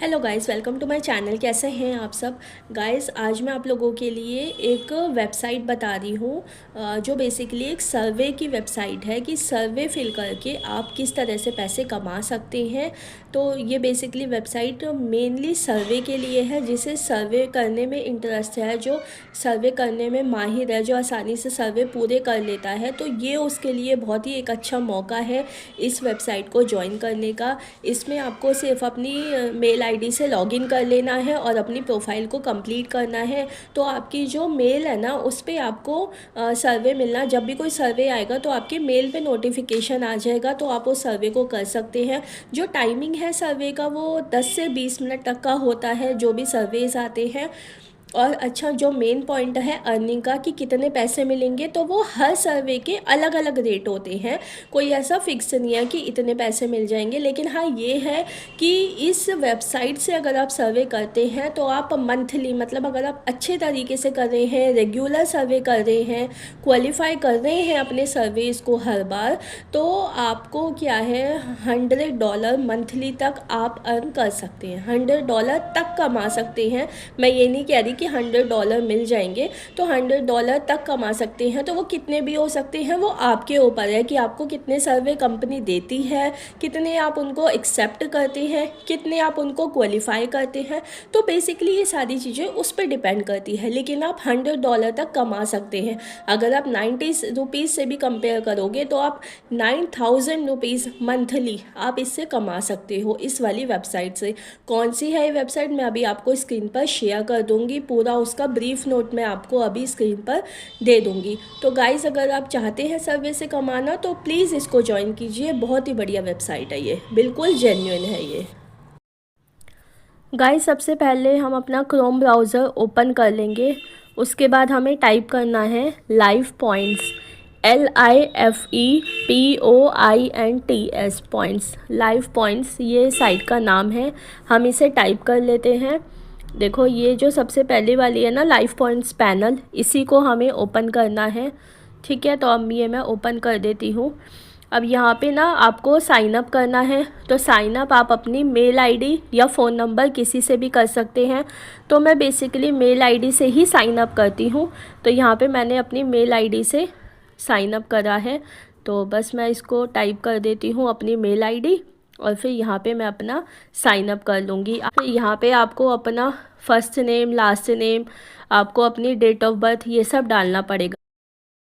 Hello guys, welcome to my channel. कैसे हैं आप सब गाइस? आज मैं आप लोगों के लिए एक वेबसाइट बता रही हूँ जो बेसिकली एक सर्वे की वेबसाइट है कि सर्वे फिल करके आप किस तरह से पैसे कमा सकते हैं। तो ये बेसिकली वेबसाइट मेनली सर्वे के लिए है, जिसे सर्वे करने में इंटरेस्ट है, जो सर्वे करने में माहिर है, जो आसानी से सर्वे पूरे कर लेता है। तो ये उसके लिए बहुत ही एक अच्छा मौका है इस वेबसाइट को ज्वाइन करने का। इसमें आपको सिर्फ अपनी मेल आईडी से लॉगिन कर लेना है और अपनी प्रोफाइल को कंप्लीट करना है। तो आपकी जो मेल है ना, उस पर आपको सर्वे मिलना, जब भी कोई सर्वे आएगा तो आपके मेल पे नोटिफिकेशन आ जाएगा, तो आप उस सर्वे को कर सकते हैं। जो टाइमिंग है सर्वे का वो 10 से 20 मिनट तक का होता है, जो भी सर्वेज आते हैं। और अच्छा, जो मेन पॉइंट है अर्निंग का कि कितने पैसे मिलेंगे, तो वो हर सर्वे के अलग अलग रेट होते हैं। कोई ऐसा फिक्स नहीं है कि इतने पैसे मिल जाएंगे। लेकिन हाँ, ये है कि इस वेबसाइट से अगर आप सर्वे करते हैं तो आप मंथली, मतलब अगर आप अच्छे तरीके से कर रहे हैं, रेगुलर सर्वे कर रहे हैं, क्वालिफाई कर रहे हैं अपने सर्वेस को हर बार, तो आपको क्या है, $100 मंथली तक आप अर्न कर सकते हैं। $100 तक कमा सकते हैं। मैं ये नहीं कह रही कि $100 मिल जाएंगे, तो $100 तक कमा सकते हैं। तो वो कितने भी हो सकते हैं, वो आपके ऊपर है कि आपको कितने सर्वे कंपनी देती है, कितने आप उनको एक्सेप्ट करते हैं, कितने आप उनको क्वालिफाई करते हैं। तो बेसिकली ये सारी चीज़ें उस पर डिपेंड करती है। लेकिन आप $100 तक कमा सकते हैं। अगर आप ₹90 से भी कंपेयर करोगे तो आप ₹9000 मंथली आप इससे कमा सकते हो इस वाली वेबसाइट से। कौन सी है ये वेबसाइट, मैं अभी आपको स्क्रीन पर शेयर कर दूंगी। पूरा उसका ब्रीफ नोट मैं आपको अभी स्क्रीन पर दे दूंगी। तो गाइस, अगर आप चाहते हैं सर्वे से कमाना तो प्लीज़ इसको ज्वाइन कीजिए। बहुत ही बढ़िया वेबसाइट है ये, बिल्कुल जेन्युइन है ये। गाइस, सबसे पहले हम अपना क्रोम ब्राउज़र ओपन कर लेंगे। उसके बाद हमें टाइप करना है live points, LIFEPOINTS points. Live points ये साइट का नाम है। हम इसे टाइप कर लेते हैं। देखो, ये जो सबसे पहले वाली है ना, लाइव पॉइंट्स पैनल, इसी को हमें ओपन करना है। ठीक है, तो अब ये मैं ओपन कर देती हूँ। अब यहाँ पे ना आपको साइन अप करना है। तो साइन अप आप अपनी मेल आईडी या फ़ोन नंबर किसी से भी कर सकते हैं। तो मैं बेसिकली मेल आईडी से ही साइन अप करती हूँ। तो यहाँ पे मैंने अपनी मेल आईडी से साइन अप करा है। तो बस मैं इसको टाइप कर देती हूँ, अपनी मेल आईडी, और फिर यहाँ पे मैं अपना साइन अप कर लूँगी। यहाँ पे आपको अपना फर्स्ट नेम, लास्ट नेम, आपको अपनी डेट ऑफ बर्थ, ये सब डालना पड़ेगा।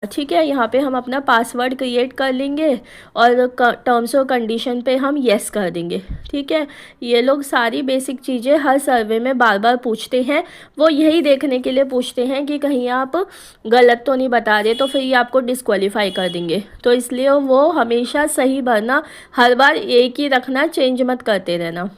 ठीक है, यहाँ पे हम अपना पासवर्ड क्रिएट कर लेंगे और टर्म्स और कंडीशन पे हम येस कर देंगे। ठीक है, ये लोग सारी बेसिक चीज़ें हर सर्वे में बार बार पूछते हैं। वो यही देखने के लिए पूछते हैं कि कहीं आप गलत तो नहीं बता रहे, तो फिर ये आपको डिस्क्वालीफाई कर देंगे। तो इसलिए वो हमेशा सही भरना, हर बार एक ही रखना, चेंज मत करते रहना।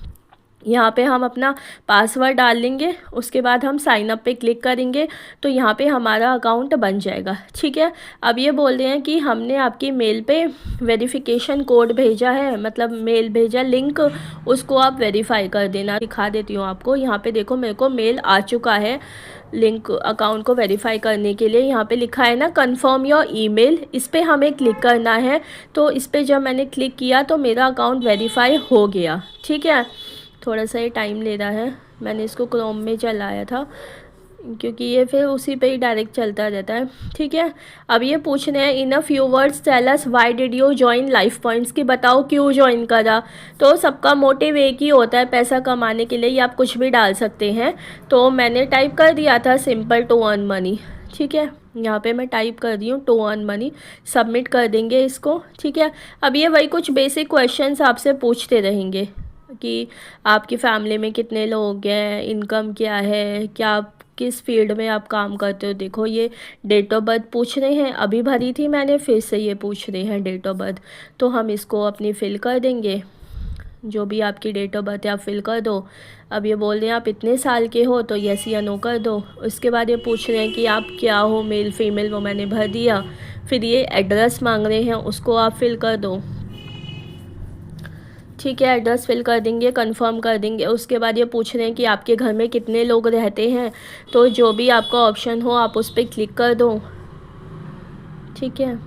यहाँ पे हम अपना पासवर्ड डाल लेंगे। उसके बाद हम साइन अप पे क्लिक करेंगे तो यहाँ पे हमारा अकाउंट बन जाएगा। ठीक है, अब ये बोल रहे हैं कि हमने आपकी मेल पे वेरिफिकेशन कोड भेजा है, मतलब मेल भेजा लिंक, उसको आप वेरीफाई कर देना। दिखा देती हूँ आपको। यहाँ पे देखो, मेरे को मेल आ चुका है लिंक अकाउंट को वेरीफाई करने के लिए। यहाँ पे लिखा है ना, कन्फर्म योर ईमेल, इस पर हमें क्लिक करना है। तो इस पर जब मैंने क्लिक किया तो मेरा अकाउंट वेरीफाई हो गया। ठीक है, थोड़ा सा ये टाइम ले रहा है। मैंने इसको क्रोम में चलाया था क्योंकि ये फिर उसी पे ही डायरेक्ट चलता रहता है। ठीक है, अब ये पूछ रहे हैं, in a few words tell us why did you join live points, की बताओ क्यों ज्वाइन करा। तो सबका मोटिव एक ही होता है, पैसा कमाने के लिए। ये आप कुछ भी डाल सकते हैं। तो मैंने टाइप कर दिया था सिंपल, टू अर्न मनी। ठीक है, यहाँ पे मैं टाइप कर दी हूँ टू अर्न मनी। सबमिट कर देंगे इसको। ठीक है, अब ये वही कुछ बेसिक क्वेश्चंस आपसे पूछते रहेंगे कि आपकी फैमिली में कितने लोग हैं, इनकम क्या है, क्या आप किस फील्ड में आप काम करते हो। देखो, ये डेट ऑफ बर्थ पूछ रहे हैं, अभी भरी थी मैंने, फिर से ये पूछ रहे हैं डेट ऑफ बर्थ। तो हम इसको अपनी फिल कर देंगे। जो भी आपकी डेट ऑफ बर्थ है आप फिल कर दो। अब ये बोल रहे हैं आप इतने साल के हो, तो येस या नो कर दो। उसके बाद ये पूछ रहे हैं कि आप क्या हो, मेल फीमेल, वो मैंने भर दिया। फिर ये एड्रेस मांग रहे हैं, उसको आप फिल कर दो। ठीक है, एड्रेस फिल कर देंगे, कंफर्म कर देंगे। उसके बाद ये पूछ रहे हैं कि आपके घर में कितने लोग रहते हैं। तो जो भी आपका ऑप्शन हो आप उस पर क्लिक कर दो। ठीक है,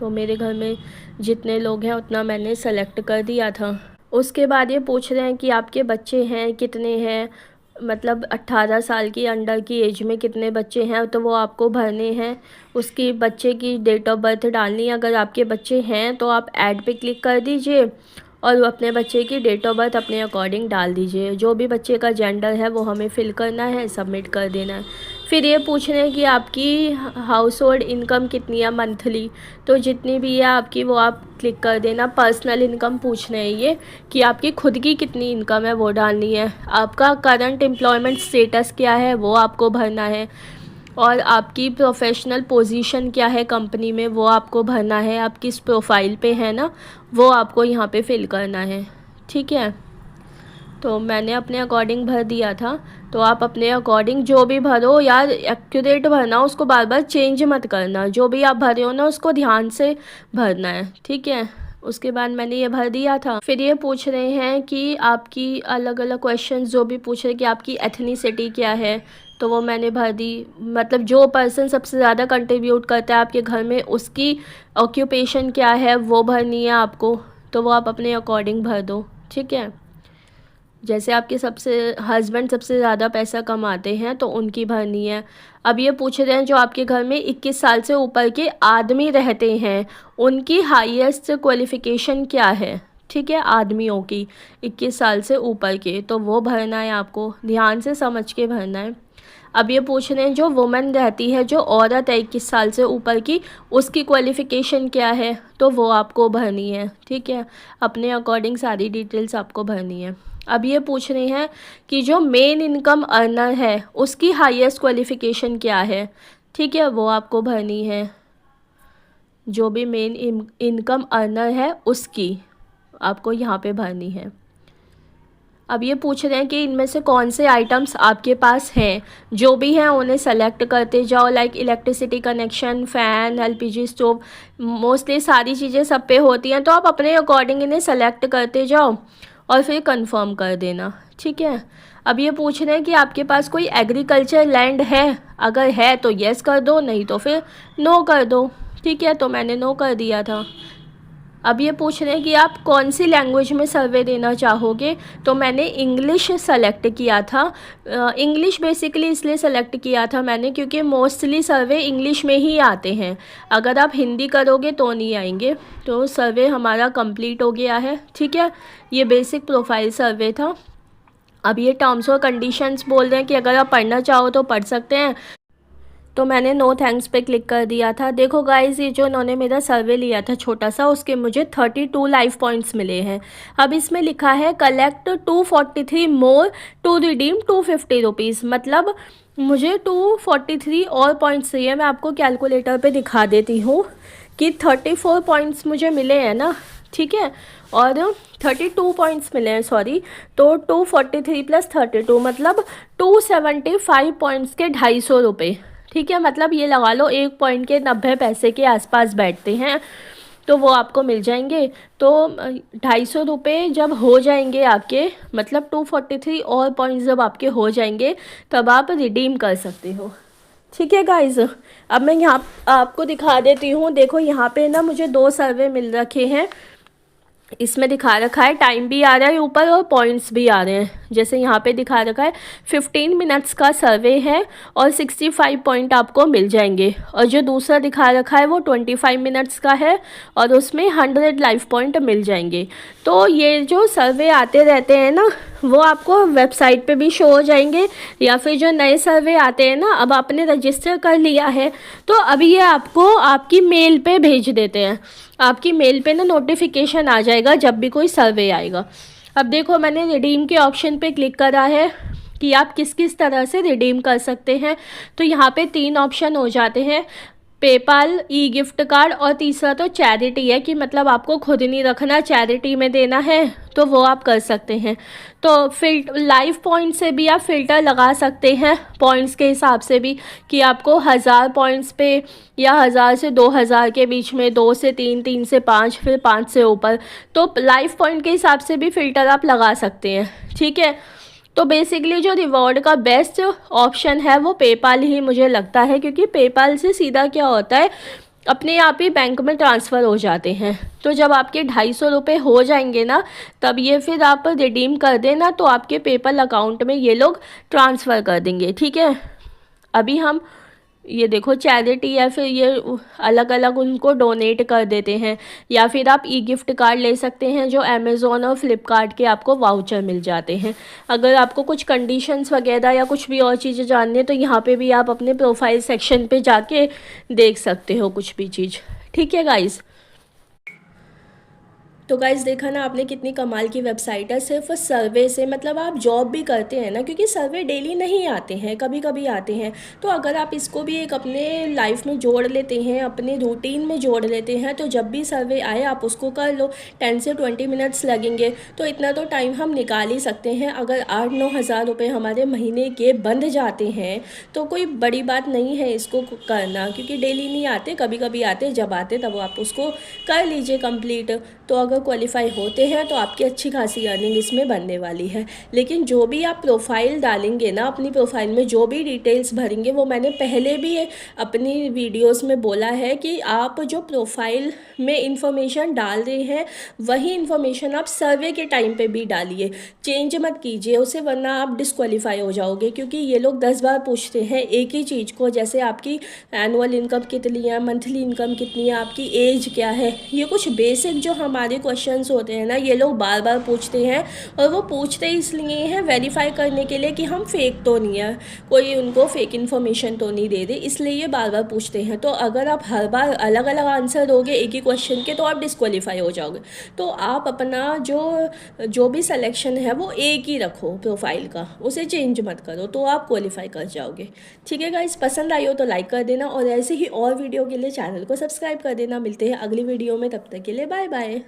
तो मेरे घर में जितने लोग हैं उतना मैंने सेलेक्ट कर दिया था। उसके बाद ये पूछ रहे हैं कि आपके बच्चे हैं कितने हैं, मतलब 18 साल की अंडर की एज में कितने बच्चे हैं, तो वो आपको भरने हैं। उसकी बच्चे की डेट ऑफ बर्थ डालनी है। अगर आपके बच्चे हैं तो आप ऐड पे क्लिक कर दीजिए और अपने बच्चे की डेट ऑफ बर्थ अपने अकॉर्डिंग डाल दीजिए। जो भी बच्चे का जेंडर है वो हमें फिल करना है, सबमिट कर देना है। फिर ये पूछ रहे हैं कि आपकी हाउस होल्ड इनकम कितनी है मंथली, तो जितनी भी है आपकी वो आप क्लिक कर देना। पर्सनल इनकम पूछ रहे हैं ये कि आपकी खुद की कितनी इनकम है वो डालनी है। आपका करंट एम्प्लॉयमेंट स्टेटस क्या है वो आपको भरना है, और आपकी प्रोफेशनल पोजीशन क्या है कंपनी में वो आपको भरना है। आप किस प्रोफाइल पे है ना वो आपको यहाँ पे फिल करना है, ठीक है। तो मैंने अपने अकॉर्डिंग भर दिया था, तो आप अपने अकॉर्डिंग जो भी भरो यार एक्यूरेट भरना, उसको बार बार चेंज मत करना। जो भी आप भरे हो ना उसको ध्यान से भरना है, ठीक है। उसके बाद मैंने ये भर दिया था। फिर ये पूछ रहे हैं कि आपकी अलग अलग क्वेश्चन जो भी पूछ रहे हैं कि आपकी एथनिसिटी क्या है, तो वो मैंने भर दी। मतलब जो पर्सन सबसे ज़्यादा कंट्रीब्यूट करता है आपके घर में उसकी ऑक्यूपेशन क्या है वो भरनी है आपको, तो वो आप अपने अकॉर्डिंग भर दो, ठीक है। जैसे आपके सबसे हस्बैंड सबसे ज़्यादा पैसा कमाते हैं तो उनकी भरनी है। अब ये पूछ रहे हैं जो आपके घर में 21 साल से ऊपर के आदमी रहते हैं उनकी हाईएस्ट क्वालिफ़िकेशन क्या है, ठीक है। आदमियों की 21 साल से ऊपर के, तो वो भरना है आपको, ध्यान से समझ के भरना है। अब ये पूछ रहे हैं जो वुमेन रहती है, जो औरत है 21 साल से ऊपर की, उसकी क्वालिफ़िकेशन क्या है, तो वो आपको भरनी है, ठीक है। अपने अकॉर्डिंग सारी डिटेल्स आपको भरनी है। अब ये पूछ रहे हैं कि जो मेन इनकम अर्नर है उसकी हाईएस्ट क्वालिफ़िकेशन क्या है, ठीक है, वो आपको भरनी है। जो भी मेन इनकम अर्नर है उसकी आपको यहाँ पे भरनी है। अब ये पूछ रहे हैं कि इनमें से कौन से आइटम्स आपके पास हैं, जो भी हैं उन्हें सेलेक्ट करते जाओ। Like electricity connection, fan, LPG stove, mostly सारी चीज़ें सब पे होती हैं, तो आप अपने अकॉर्डिंग इन्हें सेलेक्ट करते जाओ और फिर कंफर्म कर देना, ठीक है। अब ये पूछ रहे हैं कि आपके पास कोई एग्रीकल्चर लैंड है, अगर है तो येस कर दो, नहीं तो फिर नो कर दो, ठीक है। तो मैंने नो कर दिया था। अब ये पूछ रहे हैं कि आप कौन सी लैंग्वेज में सर्वे देना चाहोगे, तो मैंने इंग्लिश सेलेक्ट किया था। इंग्लिश बेसिकली इसलिए सेलेक्ट किया था मैंने क्योंकि मोस्टली सर्वे इंग्लिश में ही आते हैं। अगर आप हिंदी करोगे तो नहीं आएंगे। तो सर्वे हमारा कंप्लीट हो गया है, ठीक है। ये बेसिक प्रोफाइल सर्वे था। अब ये टर्म्स और कंडीशंस बोल रहे हैं कि अगर आप पढ़ना चाहो तो पढ़ सकते हैं, तो मैंने नो थैंक्स पे क्लिक कर दिया था। देखो गाइस, ये जो इन्होंने मेरा सर्वे लिया था छोटा सा, उसके मुझे 32 लाइफ पॉइंट्स मिले हैं। अब इसमें लिखा है collect 243 more to redeem 250 rupees, मतलब मुझे 243 और पॉइंट्स चाहिए। मैं आपको कैलकुलेटर पे दिखा देती हूँ कि 34 पॉइंट्स मुझे मिले हैं ना, ठीक है, और 32 पॉइंट्स मिले हैं, सॉरी। तो 243 + 32 मतलब 275 पॉइंट्स के 250 रुपये, ठीक है। मतलब ये लगा लो 1 पॉइंट के 90 पैसे के आसपास बैठते हैं, तो वो आपको मिल जाएंगे। तो 250 रुपये जब हो जाएंगे आपके, मतलब 243 और पॉइंट्स जब आपके हो जाएंगे तब आप रिडीम कर सकते हो, ठीक है गाइज। अब मैं यहाँ आपको दिखा देती हूँ। देखो यहाँ पे ना मुझे 2 सर्वे मिल रखे हैं। इसमें दिखा रखा है टाइम भी आ रहा है ऊपर और पॉइंट्स भी आ रहे हैं। जैसे यहाँ पे दिखा रखा है 15 मिनट्स का सर्वे है और 65 पॉइंट आपको मिल जाएंगे। और जो दूसरा दिखा रखा है वो 25 मिनट्स का है और उसमें 100 लाइफ पॉइंट मिल जाएंगे। तो ये जो सर्वे आते रहते हैं ना, वो आपको वेबसाइट पे भी शो हो जाएंगे, या फिर जो नए सर्वे आते हैं ना, अब आपने रजिस्टर कर लिया है तो अभी ये आपको आपकी मेल पे भेज देते हैं। आपकी मेल पे ना नोटिफिकेशन आ जाएगा जब भी कोई सर्वे आएगा। अब देखो मैंने रिडीम के ऑप्शन पे क्लिक करा है कि आप किस किस तरह से रिडीम कर सकते हैं। तो यहाँ पे 3 ऑप्शन हो जाते हैं, पेपाल, ई गिफ्ट कार्ड, और तीसरा तो चैरिटी है कि मतलब आपको खुद नहीं रखना, चैरिटी में देना है, तो वो आप कर सकते हैं। तो लाइव पॉइंट से भी आप फ़िल्टर लगा सकते हैं, पॉइंट्स के हिसाब से भी, कि आपको 1000 पॉइंट्स पे या 1000 से 2000 के बीच में, 2 से 3, 3 से 5, फिर 5 से ऊपर, तो लाइव पॉइंट के हिसाब से भी फ़िल्टर आप लगा सकते हैं, ठीक है। तो बेसिकली जो रिवॉर्ड का बेस्ट ऑप्शन है वो पेपाल ही मुझे लगता है, क्योंकि पेपाल से सीधा क्या होता है, अपने आप ही बैंक में ट्रांसफ़र हो जाते हैं। तो जब आपके 250 रुपये हो जाएंगे ना, तब ये फिर आप रिडीम कर देना, तो आपके पेपल अकाउंट में ये लोग ट्रांसफ़र कर देंगे, ठीक है। अभी हम ये देखो चैरिटी या फिर ये अलग अलग उनको डोनेट कर देते हैं, या फिर आप ई गिफ्ट कार्ड ले सकते हैं जो अमेज़ोन और फ्लिपकार्ट के आपको वाउचर मिल जाते हैं। अगर आपको कुछ कंडीशंस वगैरह या कुछ भी और चीज़ें जाननी है तो यहाँ पे भी आप अपने प्रोफाइल सेक्शन पे जाके देख सकते हो कुछ भी चीज़, ठीक है गाइज़। तो गाइज़ देखा ना आपने कितनी कमाल की वेबसाइट है, सिर्फ सर्वे से, मतलब आप जॉब भी करते हैं ना, क्योंकि सर्वे डेली नहीं आते हैं, कभी कभी आते हैं। तो अगर आप इसको भी एक अपने लाइफ में जोड़ लेते हैं, अपने रूटीन में जोड़ लेते हैं, तो जब भी सर्वे आए आप उसको कर लो। 10 से 20 मिनट्स लगेंगे, तो इतना तो टाइम हम निकाल ही सकते हैं। अगर 8-9 हज़ार रुपये हमारे महीने के बंध जाते हैं तो कोई बड़ी बात नहीं है इसको करना, क्योंकि डेली नहीं आते, कभी कभी आते, जब आते तब आप उसको कर लीजिए कंप्लीट। तो अगर क्वालिफाई होते हैं तो आपकी अच्छी खासी अर्निंग इसमें बनने वाली है। लेकिन जो भी आप प्रोफाइल डालेंगे ना, अपनी प्रोफाइल में जो भी डिटेल्स भरेंगे, वो मैंने पहले भी अपनी वीडियोस में बोला है कि आप जो प्रोफाइल में इंफॉर्मेशन डाल रहे हैं वही इंफॉर्मेशन आप सर्वे के टाइम पे भी डालिए, चेंज मत कीजिए उसे, वरना आप डिस्क्वालीफाई हो जाओगे। क्योंकि ये लोग 10 बार पूछते हैं एक ही चीज़ को, जैसे आपकी एनुअल इनकम कितनी है, मंथली इनकम कितनी है, आपकी एज क्या है, ये कुछ बेसिक जो हमारे क्वेश्चंस होते हैं ना, ये लोग बार बार पूछते हैं। और वो पूछते इसलिए हैं वेरीफाई करने के लिए कि हम फेक तो नहीं है, कोई उनको फेक इन्फॉर्मेशन तो नहीं दे दे, इसलिए ये बार बार पूछते हैं। तो अगर आप हर बार अलग अलग आंसर दोगे एक ही क्वेश्चन के तो आप डिस्क्वालीफाई हो जाओगे। तो आप अपना जो भी सिलेक्शन है वो एक ही रखो प्रोफाइल का, उसे चेंज मत करो, तो आप क्वालिफाई कर जाओगे, ठीक है गाइस। पसंद आई हो तो लाइक कर देना, और ऐसे ही और वीडियो के लिए चैनल को सब्सक्राइब कर देना। मिलते हैं अगली वीडियो में, तब तक के लिए बाय बाय।